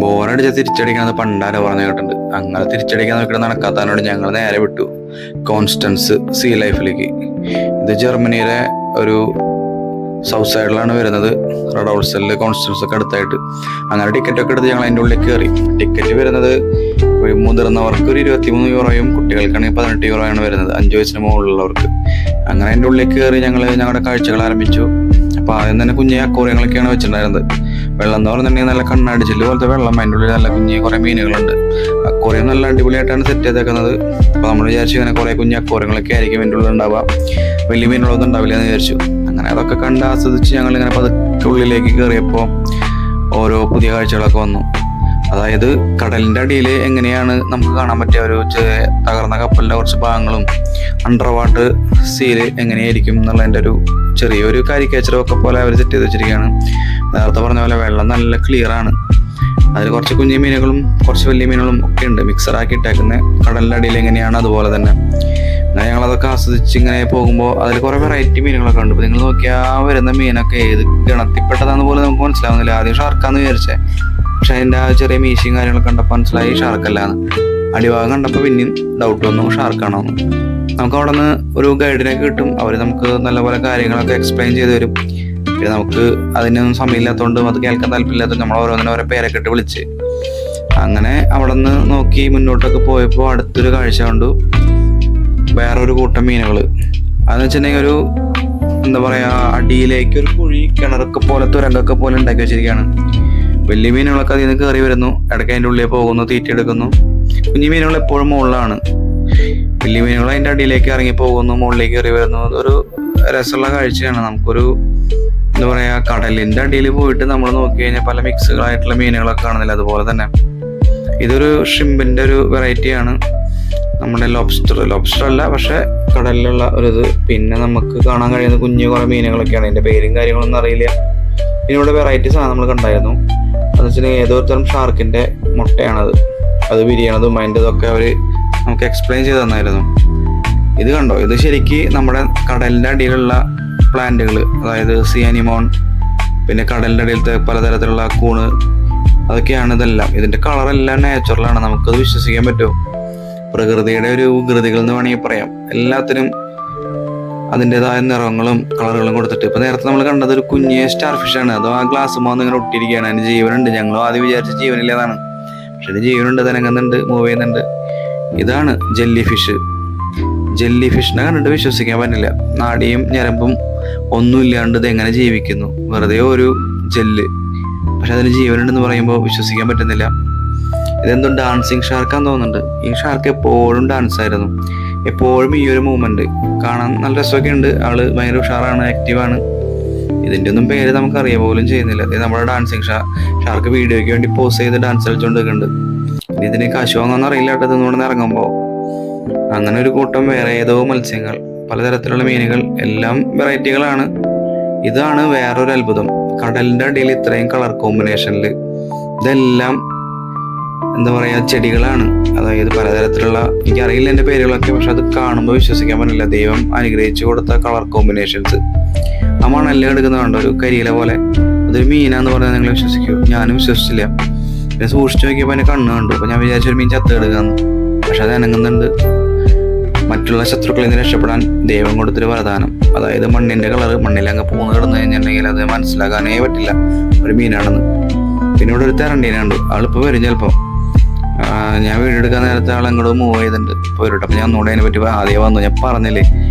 ബോറടിച്ച തിരിച്ചടിക്കണത് പണ്ടാരോ പറഞ്ഞു കേട്ടിട്ടുണ്ട്. അങ്ങനെ തിരിച്ചടിക്കാൻ നോക്കിയിട്ട് നടക്കാത്തതിനോട് ഞങ്ങൾ നേരെ വിട്ടു കോൺസ്റ്റൻസ് സീ ലൈഫിലേക്ക്. ഇത് ജർമ്മനിയിലെ ഒരു സൗത്ത് സൈഡിലാണ് വരുന്നത്. റെഡ് ഹൗസിലെ കോൺസ്റ്റൻസ് ഒക്കെ അടുത്തായിട്ട്. അങ്ങനെ ടിക്കറ്റ് ഒക്കെ എടുത്ത് ഞങ്ങൾ അതിൻ്റെ ഉള്ളിൽ കയറി. ടിക്കറ്റ് വരുന്നത് മുതിർന്നവർക്ക് ഒരു 23 യൂറോയും കുട്ടികൾക്കാണെങ്കിൽ 18 യൂറോയാണ് വരുന്നത്, 5 വയസ്സിന് മുകളിലുള്ളവർക്ക്. അങ്ങനെ അതിൻ്റെ ഉള്ളിൽ കയറി ഞങ്ങൾ ഞങ്ങളുടെ കാഴ്ചകൾ ആരംഭിച്ചു. അപ്പോൾ ആദ്യം തന്നെ കുഞ്ഞെ അക്വേറിയങ്ങളൊക്കെയാണ് വെച്ചിട്ടുണ്ടായിരുന്നത്. വെള്ളം എന്ന് പറഞ്ഞിട്ടുണ്ടെങ്കിൽ നല്ല കണ്ണാടി ചില്ല് പോലത്തെ വെള്ളം, അതിൻ്റെ ഉള്ളിൽ നല്ല കുഞ്ഞ് കുറേ മീനുകളുണ്ട്. അക്വേറിയം നല്ല അടിപൊളിയായിട്ടാണ് സെറ്റ് ചെയ്തേക്കുന്നത്. അപ്പോൾ നമ്മൾ വിചാരിച്ചു ഇങ്ങനെ കുറേ കുഞ്ഞ് അക്വേറിയങ്ങളൊക്കെ ആയിരിക്കും എൻ്റെ ഉള്ളിൽ ഉണ്ടാവുക, വലിയ മീനുകളൊന്നും ഉണ്ടാവില്ല എന്ന് വിചാരിച്ചു. അങ്ങനെ അതൊക്കെ കണ്ട് ആസ്വദിച്ച് ഞങ്ങളിങ്ങനെ പതുക്കെ ഉള്ളിലേക്ക് കയറിയപ്പോൾ ഓരോ പുതിയ കാഴ്ചകളൊക്കെ വന്നു. അതായത് കടലിൻ്റെ അടിയിൽ എങ്ങനെയാണ് നമുക്ക് കാണാൻ പറ്റിയ ഒരു തകർന്ന കപ്പലിൻ്റെ കുറച്ച് ഭാഗങ്ങളും അണ്ടർ വാട്ടർ സീൽ എങ്ങനെയായിരിക്കും എന്നുള്ളതിൻ്റെ ഒരു ചെറിയൊരു കാരിക്കേച്ചറൊക്കെ പോലെ അവർ സെറ്റ് ചെയ്ത് വെച്ചിരിക്കുകയാണ്. നേരത്തെ പറഞ്ഞ പോലെ വെള്ളം നല്ല ക്ലിയർ ആണ്. അതിൽ കുറച്ച് കുഞ്ഞു മീനുകളും കുറച്ച് വലിയ മീനുകളും ഒക്കെ ഉണ്ട് മിക്സറാക്കി ഇട്ടേക്കുന്നത്. കടലിൻ്റെ അടിയിൽ എങ്ങനെയാണ് അതുപോലെ തന്നെ. അങ്ങനെ ഞങ്ങളതൊക്കെ ആസ്വദിച്ച് ഇങ്ങനെ പോകുമ്പോൾ അതിൽ കുറേ വെറൈറ്റി മീനുകളൊക്കെ ഉണ്ട്. ഇപ്പോൾ നിങ്ങൾ നോക്കിയാൽ വരുന്ന മീനൊക്കെ ഏത് ഗണത്തിൽപ്പെട്ടതാന്ന് പോലും നമുക്ക് മനസ്സിലാവുന്നില്ല. ആദ്യം ഷാർക്കാന്ന് വിചാരിച്ചേ, പക്ഷെ അതിൻ്റെ ആ ചെറിയ മീശയും കാര്യങ്ങളൊക്കെ കണ്ടപ്പോൾ മനസ്സിലായി ഷാർക്കല്ലാന്ന്. അടിഭാഗം കണ്ടപ്പോൾ പിന്നെയും ഡൗട്ട് വന്നു ഷാർക്കാണോ എന്ന്. നമുക്ക് അവിടെ നിന്ന് ഒരു ഗൈഡിനൊക്കെ കിട്ടും. അവർ നമുക്ക് നല്ലപോലെ കാര്യങ്ങളൊക്കെ എക്സ്പ്ലെയിൻ ചെയ്ത് തരും. പിന്നെ നമുക്ക് അതിനൊന്നും സമയമില്ലാത്തതുകൊണ്ട് അത് കേൾക്കാൻ താല്പര്യമില്ലാത്തതുകൊണ്ട് നമ്മൾ ഓരോന്നിനും ഓരോ പേരൊക്കെ ഇട്ട് വിളിച്ച് അങ്ങനെ അവിടെ നിന്ന് നോക്കി മുന്നോട്ടൊക്കെ പോയപ്പോൾ അടുത്തൊരു കാഴ്ച കണ്ടു. വേറൊരു കൂട്ടം മീനുകൾ. അതെന്ന് വെച്ചിട്ടുണ്ടെങ്കിൽ ഒരു എന്താ പറയുക, അടിയിലേക്ക് ഒരു കുഴി കിണറൊക്കെ പോലെ തുരങ്കൊക്കെ പോലെ ഉണ്ടാക്കി വെച്ചിരിക്കുകയാണ്. വലിയ മീനുകളൊക്കെ അതിൽ നിന്ന് കയറി വരുന്നു, ഇടയ്ക്ക് അതിൻ്റെ ഉള്ളിൽ പോകുന്നു, തീറ്റ എടുക്കുന്നു. കുഞ്ഞു മീനുകൾ എപ്പോഴും മുകളിലാണ്, വലിയ മീനുകൾ അതിൻ്റെ അടിയിലേക്ക് ഇറങ്ങി പോകുന്നു, മുകളിലേക്ക് കയറി വരുന്നു. അതൊരു രസമുള്ള കാഴ്ചയാണ്. നമുക്കൊരു എന്താ പറയുക, കടലിൻ്റെ അടിയിൽ പോയിട്ട് നമ്മൾ നോക്കി കഴിഞ്ഞാൽ പല മിക്സുകളായിട്ടുള്ള മീനുകളൊക്കെ കാണുന്നില്ല. അതുപോലെ തന്നെ ഇതൊരു ഷ്രിമ്പിൻ്റെ ഒരു വെറൈറ്റിയാണ്. നമ്മുടെ ലോബ്സ്റ്റർ അല്ല, പക്ഷെ കടലിലുള്ള ഒരു ഇത്. പിന്നെ നമുക്ക് കാണാൻ കഴിയുന്ന കുഞ്ഞു കുറേ മീനുകളൊക്കെയാണ്. അതിൻ്റെ പേരും കാര്യങ്ങളൊന്നും അറിയില്ല. പിന്നെ ഇവിടെ വെറൈറ്റി സാധനം നമ്മൾ കണ്ടായിരുന്നു. അതെന്ന് വെച്ചിട്ടുണ്ടെങ്കിൽ ഏതോ തരം ഷാർക്കിൻ്റെ മുട്ടയാണത്. അത് വിരിയണതും അതിൻ്റെ ഇതൊക്കെ അവർ നമുക്ക് എക്സ്പ്ലെയിൻ ചെയ്ത് തന്നായിരുന്നു. ഇത് കണ്ടോ, ഇത് ശരിക്ക് നമ്മുടെ കടലിൻ്റെ അടിയിലുള്ള പ്ലാന്റുകൾ, അതായത് സിയാനിമോൺ, പിന്നെ കടലിൻ്റെ അടിയിലത്തെ പലതരത്തിലുള്ള കൂണ്, അതൊക്കെയാണ് ഇതെല്ലാം. ഇതിൻ്റെ കളറെല്ലാം നാച്ചുറലാണ്. നമുക്കത് വിശ്വസിക്കാൻ പറ്റുമോ? പ്രകൃതിയുടെ ഒരു വികൃതികൾ എന്ന് വേണമെങ്കിൽ പറയാം. എല്ലാത്തിനും അതിൻ്റെതായ നിറങ്ങളും കളറുകളും കൊടുത്തിട്ട്. ഇപ്പം നേരത്തെ നമ്മൾ കണ്ടത് ഒരു കുഞ്ഞ് സ്റ്റാർ ഫിഷാണ്. അതോ ആ ഗ്ലാസ് മാന്ന് ഇങ്ങനെ ഒട്ടിയിരിക്കുകയാണ്. അതിന് ജീവനുണ്ട്. ഞങ്ങളും ആദ്യം വിചാരിച്ച ജീവനില്ലാതാണ്, പക്ഷെ ഇത് ജീവനുണ്ട്, തിനങ്ങുന്നുണ്ട്, മൂവ് ചെയ്യുന്നുണ്ട്. ഇതാണ് ജെല്ലി ഫിഷ്. ജെല്ലി ഫിഷിനെ കണ്ടിട്ട് വിശ്വസിക്കാൻ പറ്റില്ല. നാടിയും ഞരമ്പും ഒന്നും ഇല്ലാണ്ട് ഇത് എങ്ങനെ ജീവിക്കുന്നു? വെറുതെ ഒരു ജെല്ല്, പക്ഷെ അതിന് ജീവനുണ്ടെന്ന് പറയുമ്പോൾ വിശ്വസിക്കാൻ പറ്റുന്നില്ല. ഇതെന്തോ ഡാൻസിങ് ഷാർക്കാന്ന് തോന്നുന്നുണ്ട്. ഈ ഷാർക്ക് എപ്പോഴും ഡാൻസ് ആയിരുന്നു, എപ്പോഴും ഈ ഒരു മൂവ്മെന്റ് കാണാൻ നല്ല രസമൊക്കെ ഉണ്ട്. ആള് ഭയങ്കര ഉഷാറാണ്, ആക്റ്റീവാണ്. ഇതിൻ്റെ ഒന്നും പേര് നമുക്ക് അറിയാൻ പോലും ചെയ്യുന്നില്ല. ഇത് നമ്മുടെ ഡാൻസിങ് ഷാർക്ക് വീഡിയോയ്ക്ക് വേണ്ടി പോസ് ചെയ്ത് ഡാൻസ് കളിച്ചുകൊണ്ടിരിക്കുന്നുണ്ട്. ഇനി ഇതിന് കാശ് വാങ്ങാന്ന് അറിയില്ല കേട്ടോ. ഇതൊന്നും ഇറങ്ങുമ്പോൾ അങ്ങനെ ഒരു കൂട്ടം വേറെ ഏതോ മത്സ്യങ്ങൾ, പലതരത്തിലുള്ള മീനുകൾ, എല്ലാം വെറൈറ്റികളാണ്. ഇതാണ് വേറൊരു അത്ഭുതം. കടലിൻ്റെ അടിയിൽ ഇത്രയും കളർ കോമ്പിനേഷനിൽ ഇതെല്ലാം എന്താ പറയുക, ചെടികളാണ്. അതായത് പലതരത്തിലുള്ള, എനിക്കറിയില്ല എൻ്റെ പേരുകളൊക്കെ, പക്ഷെ അത് കാണുമ്പോൾ വിശ്വസിക്കാൻ പറ്റില്ല. ദൈവം അനുഗ്രഹിച്ചു കൊടുത്ത കളർ കോമ്പിനേഷൻസ്. ആ മണല് എടുക്കുന്ന കണ്ടോ, ഒരു കരിയില പോലെ. അതൊരു മീനാന്ന് പറഞ്ഞാൽ നിങ്ങൾ വിശ്വസിക്കുമോ? ഞാനും വിശ്വസിച്ചില്ല. പിന്നെ സൂക്ഷിച്ചു നോക്കിയപ്പോൾ എൻ്റെ കണ്ണ് കണ്ടു. അപ്പോൾ ഞാൻ വിചാരിച്ചൊരു മീൻ ചത്തെടുക്കാന്ന്, പക്ഷെ അത് അനങ്ങുന്നുണ്ട്. മറ്റുള്ള ശത്രുക്കളിൽ നിന്ന് രക്ഷപ്പെടാൻ ദൈവം കൊടുത്തൊരു വരദാനം. അതായത് മണ്ണിൻ്റെ കളറ്, മണ്ണിലങ്ങ് പൂന്ന് കിടന്നു കഴിഞ്ഞിട്ടുണ്ടെങ്കിൽ അത് മനസ്സിലാക്കാനേ പറ്റില്ല ഒരു മീനാണെന്ന്. പിന്നെ ഇവിടെ ഒരു തെരണ്ടീന ഉണ്ട്. ആളിപ്പോൾ വരും ചിലപ്പോൾ. ഞാൻ വീഡിയോ എടുക്കാൻ നേരത്തെ ആളെങ്ങോട്ട് മൂവ് ചെയ്തിട്ടുണ്ട്. ഇപ്പോൾ വരും. അപ്പം ഞാൻ ഒന്നുകൂടെ അതിനെ പറ്റി ആദ്യം വന്നു. ഞാൻ പറഞ്ഞില്ലേ,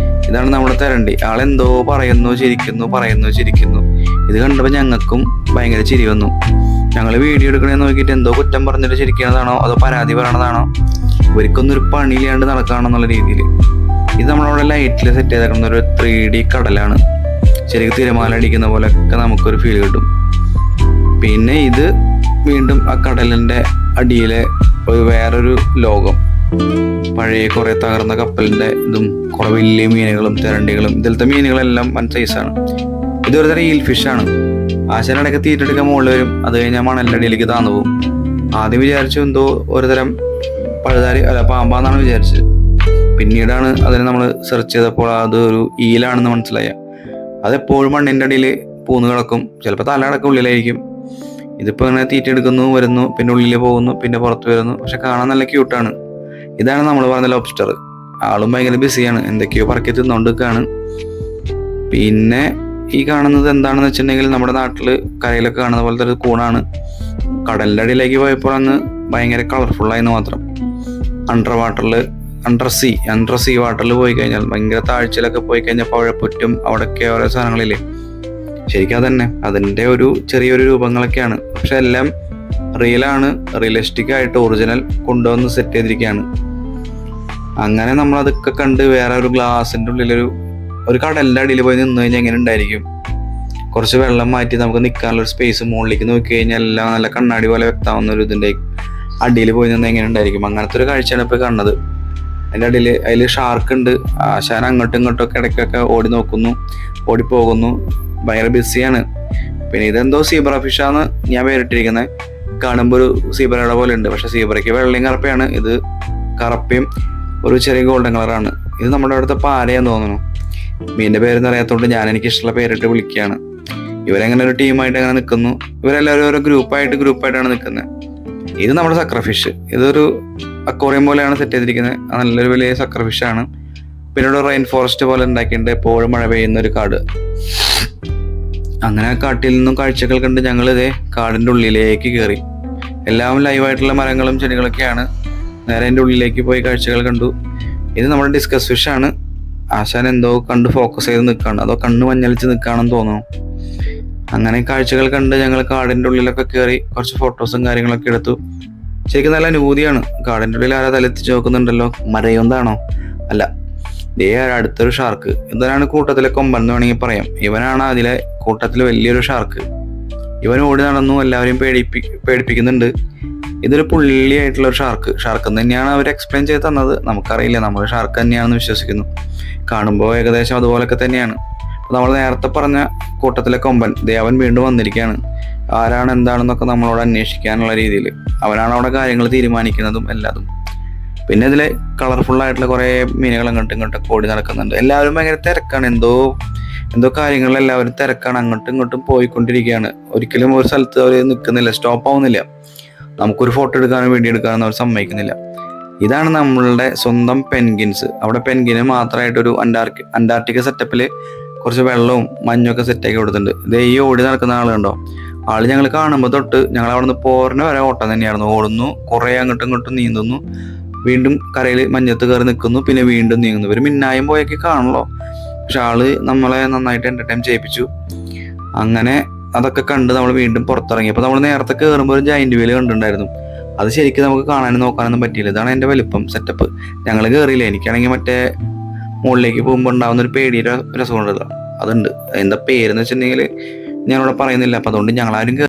ഇതാണ് നമ്മുടെ തെരണ്ടി. ആളെന്തോ പറയുന്നു, ചിരിക്കുന്നു. ഇത് കണ്ടപ്പോൾ ഞങ്ങൾക്കും ഭയങ്കര ചിരി വന്നു. ഞങ്ങൾ വീഡിയോ എടുക്കണേ നോക്കിയിട്ട് എന്തോ കുറ്റം പറഞ്ഞിട്ട് ചിരിക്കുന്നതാണോ അതോ പരാതി പറയണതാണോ, ഇവർക്കൊന്നൊരു പണിയില്ലാണ്ട് നടക്കുകയാണെന്നുള്ള രീതിയിൽ. ഇത് നമ്മളവിടെ ലൈറ്റിൽ സെറ്റ് ചെയ്തേക്കുന്ന ഒരു 3D കടലാണ്. ശരിക്കും തിരമാല അടിക്കുന്ന പോലെയൊക്കെ നമുക്കൊരു ഫീൽ കിട്ടും. പിന്നെ ഇത് വീണ്ടും ആ കടലിൻ്റെ അടിയിലെ ഒരു വേറൊരു ലോകം. പഴയ കുറേ തകർന്ന കപ്പലിൻ്റെ ഇതും കുറേ വലിയ മീനുകളും തെരണ്ടികളും. ഇതിലത്തെ മീനുകളെല്ലാം വൻ സൈസാണ്. ഇതൊരു തരം ഈൽ ഫിഷാണ്. ആശാനിടയ്ക്ക് തീറ്റെടുക്കാൻ മുകളിൽ വരും. അത് കഴിഞ്ഞാൽ മണലിൻ്റെ അടിയിലേക്ക് താന്നു പോകും. ആദ്യം വിചാരിച്ചു എന്തോ ഒരു തരം പഴുതാരി അല്ല പാമ്പാന്നാണ് വിചാരിച്ചത്. പിന്നീടാണ് അതിനെ നമ്മൾ സെർച്ച് ചെയ്തപ്പോൾ അത് ഒരു ഈലാണെന്ന് മനസ്സിലായ. അതെപ്പോഴും മണ്ണിൻ്റെ അടിയിൽ പൂന്ന് കിടക്കും. ചിലപ്പോൾ തലയടക്കം ഉള്ളിലായിരിക്കും. ഇതിപ്പോൾ ഇങ്ങനെ തീറ്റ എടുക്കുന്നു, വരുന്നു, പിന്നെ ഉള്ളിൽ പോകുന്നു, പിന്നെ പുറത്ത് വരുന്നു. പക്ഷെ കാണാൻ നല്ല ക്യൂട്ടാണ്. ഇതാണ് നമ്മൾ പറഞ്ഞ ലോബ്സ്റ്റർ. ആളും ഭയങ്കര ബിസിയാണ്, എന്തൊക്കെയോ പറക്കി തിന്നുകൊണ്ടിരിക്കുകയാണ്. പിന്നെ ഈ കാണുന്നത് എന്താണെന്ന് വെച്ചിട്ടുണ്ടെങ്കിൽ നമ്മുടെ നാട്ടിൽ കരയിലൊക്കെ കാണുന്ന പോലത്തെ ഒരു കൂണാണ്. കടലിൻ്റെ അടിയിലേക്ക് പോയപ്പോൾ അങ്ങ് ഭയങ്കര കളർഫുള്ളായെന്ന് മാത്രം. അണ്ടർ സീ വാട്ടറിൽ പോയി കഴിഞ്ഞാൽ, ഭയങ്കര താഴ്ചയിലൊക്കെ പോയി കഴിഞ്ഞാൽ പഴപ്പുറ്റും അവിടെയൊക്കെ ഓരോ സാധനങ്ങളില്ലേ, ശരിക്കും അതന്നെ അതിൻ്റെ ഒരു ചെറിയൊരു രൂപങ്ങളൊക്കെയാണ്. പക്ഷെ എല്ലാം റിയലാണ്, റിയലിസ്റ്റിക് ആയിട്ട് ഒറിജിനൽ കൊണ്ടുവന്ന് സെറ്റ് ചെയ്തിരിക്കുകയാണ്. അങ്ങനെ നമ്മൾ അതൊക്കെ കണ്ട് വേറെ ഒരു ഗ്ലാസിൻ്റെ ഒരു കടലിൻ്റെ അടിയിൽ പോയി നിന്ന് കഴിഞ്ഞാൽ എങ്ങനെ ഉണ്ടായിരിക്കും? കുറച്ച് വെള്ളം മാറ്റി നമുക്ക് നിൽക്കാനുള്ളൊരു സ്പേസ്, മുകളിലേക്ക് നോക്കി കഴിഞ്ഞാൽ എല്ലാം നല്ല കണ്ണാടി പോലെ വ്യക്തമാവുന്ന ഒരു ഇതിൻ്റെ അടിയിൽ പോയി നിന്ന് എങ്ങനെ ഉണ്ടായിരിക്കും? അങ്ങനത്തെ ഒരു കാഴ്ചയാണ് ഇപ്പോൾ കാണുന്നത്. അതിൻ്റെ അടിയിൽ അതിൽ ഷാർക്ക് ഉണ്ട്. ആശാൻ അങ്ങോട്ടും ഇങ്ങോട്ടൊക്കെ ഇടയ്ക്കൊക്കെ ഓടി നോക്കുന്നു, ഓടിപ്പോകുന്നു, ഭയങ്കര ബിസിയാണ്. പിന്നെ ഇതെന്തോ സീബ്ര ഫിഷാന്ന് ഞാൻ പേരിട്ടിരിക്കുന്നത്. കാണുമ്പോൾ ഒരു സീബ്രയുടെ പോലെ ഉണ്ട്, പക്ഷെ സീബ്രയ്ക്ക് വെള്ളയും കറുപ്പയാണ്, ഇത് കറുപ്പയും ഒരു ചെറിയ ഗോൾഡൻ കളറാണ്. ഇത് നമ്മുടെ അവിടുത്തെ പാരയാന്ന് തോന്നുന്നു. മീനിൻ്റെ പേരെന്ന് അറിയാത്തതുകൊണ്ട് ഞാൻ എനിക്ക് ഇഷ്ടമുള്ള പേരിട്ട് വിളിക്കുകയാണ്. ഇവരെങ്ങനെ ഒരു ടീമായിട്ട് അങ്ങനെ നിൽക്കുന്നു. ഇവരെല്ലാവരും ഓരോ ഗ്രൂപ്പായിട്ടാണ് നിൽക്കുന്നത്. ഇത് നമ്മുടെ സക്ര ഫിഷ്. ഇതൊരു അക്വേറിയം പോലെയാണ് സെറ്റ് ചെയ്തിരിക്കുന്നത്. നല്ലൊരു വലിയ സക്ര ഫിഷാണ്. പിന്നെ ഒരു റെയിൻ ഫോറസ്റ്റ് പോലെ ഉണ്ടാക്കിയിട്ടുണ്ട്, എപ്പോഴും മഴ പെയ്യുന്ന ഒരു കാട്. അങ്ങനെ കാട്ടിൽ നിന്നും കാഴ്ചകൾ കണ്ട് ഞങ്ങൾ ഇതേ കാടിൻ്റെ ഉള്ളിലേക്ക് കയറി. എല്ലാം ലൈവായിട്ടുള്ള മരങ്ങളും ചെടികളൊക്കെയാണ്. നേരെ അതിൻ്റെ ഉള്ളിലേക്ക് പോയി കാഴ്ചകൾ കണ്ടു. ഇത് നമ്മുടെ ഡിസ്കസ് ഫിഷാണ്. ആശാൻ എന്തോ കണ്ട് ഫോക്കസ് ചെയ്ത് നിൽക്കുകയാണ്, അതോ കണ്ണ് മഞ്ഞളിച്ച് നിൽക്കുകയാണെന്ന് തോന്നുന്നു. അങ്ങനെ കാഴ്ചകൾ കണ്ട് ഞങ്ങൾ കാടിൻ്റെ ഉള്ളിലൊക്കെ കയറി കുറച്ച് ഫോട്ടോസും കാര്യങ്ങളൊക്കെ എടുത്തു. ശരിക്കും നല്ല അനുഭൂതിയാണ്. കാടിൻ്റെ ഉള്ളിൽ ആരാ തലെത്തിച്ച് നോക്കുന്നുണ്ടല്ലോ, മരയൊന്നാണോ? അല്ല, ദേ അടുത്തൊരു ഷാർക്ക്. ഇവനാണ് കൂട്ടത്തിലെ കൊമ്പൻ എന്ന് വേണമെങ്കിൽ പറയാം. ഇവനാണ് അതിലെ കൂട്ടത്തിൽ വലിയൊരു ഷാർക്ക്. ഇവൻ ഓടി നടന്നു, എല്ലാവരെയും പേടിപ്പിക്കുന്നുണ്ട്. ഇതൊരു പുള്ളിയായിട്ടുള്ള ഒരു ഷാർക്ക് തന്നെയാണ് അവർ എക്സ്പ്ലെയിൻ ചെയ്ത് തന്നത്. നമുക്കറിയില്ല, നമ്മൾ ഷാർക്ക് തന്നെയാണെന്ന് വിശ്വസിക്കുന്നു. കാണുമ്പോൾ ഏകദേശം അതുപോലൊക്കെ തന്നെയാണ്. നമ്മൾ നേരത്തെ പറഞ്ഞ കൂട്ടത്തിലെ കൊമ്പൻ ദേവൻ വീണ്ടും വന്നിരിക്കുകയാണ്. ആരാണ് എന്താണെന്നൊക്കെ നമ്മളോട് അന്വേഷിക്കാനുള്ള രീതിയിൽ അവനാണ് അവിടെ കാര്യങ്ങൾ തീരുമാനിക്കുന്നതും എല്ലാതും. പിന്നെ ഇതിൽ കളർഫുള്ളായിട്ടുള്ള കുറേ മീനുകൾ അങ്ങോട്ടും ഇങ്ങോട്ടും ഓടി നടക്കുന്നുണ്ട്. എല്ലാവരും ഭയങ്കര തിരക്കാണ്, എന്തോ കാര്യങ്ങളിൽ എല്ലാവരും തിരക്കാണ്, അങ്ങോട്ടും ഇങ്ങോട്ടും പോയിക്കൊണ്ടിരിക്കുകയാണ്. ഒരിക്കലും ഒരു സ്ഥലത്ത് അവർ നിൽക്കുന്നില്ല, സ്റ്റോപ്പ് ആവുന്നില്ല. നമുക്കൊരു ഫോട്ടോ എടുക്കാനും വീഡിയോ എടുക്കാനൊന്നും അവർ സമ്മതിക്കുന്നില്ല. ഇതാണ് നമ്മളുടെ സ്വന്തം പെൻഗിൻസ്. അവിടെ പെൻഗിന് മാത്രമായിട്ടൊരു അന്റാർട്ടിക്ക സെറ്റപ്പിൽ കുറച്ച് വെള്ളവും മഞ്ഞൊക്കെ സെറ്റാക്കി കൊടുത്തിട്ടുണ്ട്. ഇത് ഈ ഓടി നടക്കുന്ന ആളുണ്ടോ? ആള് ഞങ്ങൾ കാണുമ്പോൾ തൊട്ട് ഞങ്ങൾ അവിടെ നിന്ന് പോരണ വരെ ഓട്ടം തന്നെയായിരുന്നു. ഓടുന്നു, കുറേ അങ്ങോട്ടും ഇങ്ങോട്ടും നീന്തുന്നു, വീണ്ടും കരയിൽ മഞ്ഞത്ത് കയറി നിൽക്കുന്നു, പിന്നെ വീണ്ടും നീങ്ങുന്നു. ഇവർ മിന്നായം പോയൊക്കെ കാണുള്ളൂ. പക്ഷെ ആള് നമ്മളെ നന്നായിട്ട് എൻ്റർടൈൻ ചെയ്യിപ്പിച്ചു. അങ്ങനെ അതൊക്കെ കണ്ട് നമ്മൾ വീണ്ടും പുറത്തിറങ്ങി. അപ്പോൾ നമ്മൾ നേരത്തെ കയറുമ്പോൾ ഒരു ജൈൻറ്റ് വീല് കണ്ടിട്ടുണ്ടായിരുന്നു. അത് ശരിക്കും നമുക്ക് കാണാനും നോക്കാനൊന്നും പറ്റിയില്ല. ഇതാണ് എൻ്റെ വലിപ്പം സെറ്റപ്പ്. ഞങ്ങൾ കയറിയില്ല. എനിക്കാണെങ്കിൽ മറ്റേ മുകളിലേക്ക് പോകുമ്പോൾ ഉണ്ടാകുന്ന ഒരു പേടിയുടെ രസമുണ്ടല്ലോ, അതുണ്ട്. എന്താ പേരെന്ന് വെച്ചിട്ടുണ്ടെങ്കിൽ ഞാനിവിടെ പറയുന്നില്ല. അപ്പം അതുകൊണ്ട് ഞങ്ങളാരും